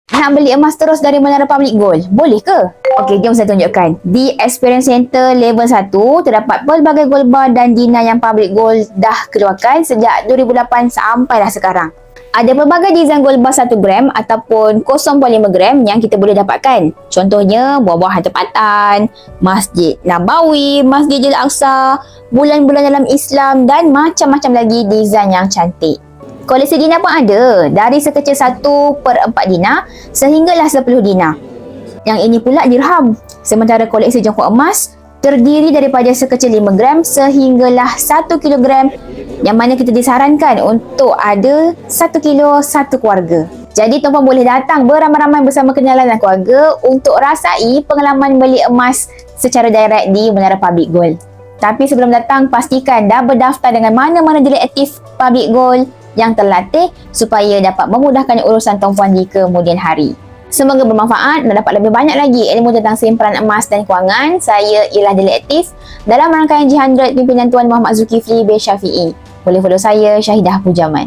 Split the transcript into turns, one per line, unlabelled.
Nak beli emas terus dari Menara Public Gold, boleh ke? Okey, jom saya tunjukkan. Di Experience Center level 1, terdapat pelbagai gold bar dan dina yang Public Gold dah keluarkan sejak 2008 sampailah sekarang. Ada pelbagai desain gold bar 1 gram ataupun 0.5 gram yang kita boleh dapatkan. Contohnya, buah-buahan tempatan, Masjid Nabawi, Masjidil Aqsa, bulan-bulan dalam Islam dan macam-macam lagi desain yang cantik. Koleksi dina pun ada, dari sekecil 1/4 dinar sehinggalah 10 dinar. Yang ini pula dirham. Sementara koleksi jongkok emas terdiri daripada sekecil 5 gram sehinggalah 1 kilogram, yang mana kita disarankan untuk ada 1 kilo satu keluarga. Jadi tuan-puan boleh datang beramai-ramai bersama kenalan dan keluarga untuk rasai pengalaman beli emas secara direct di Menara Public Gold. Tapi sebelum datang, pastikan dah berdaftar dengan mana-mana dealer aktif Public Gold yang terlatih supaya dapat memudahkan urusan tuan-puan di kemudian hari. Semoga bermanfaat dan dapat lebih banyak lagi ilmu tentang simpanan emas dan kewangan. Saya ialah dealer aktif dalam rangkaian G100 pimpinan Tuan Muhammad Zulkifli bin Syafiee. Boleh follow saya, Syahidah Pujaman.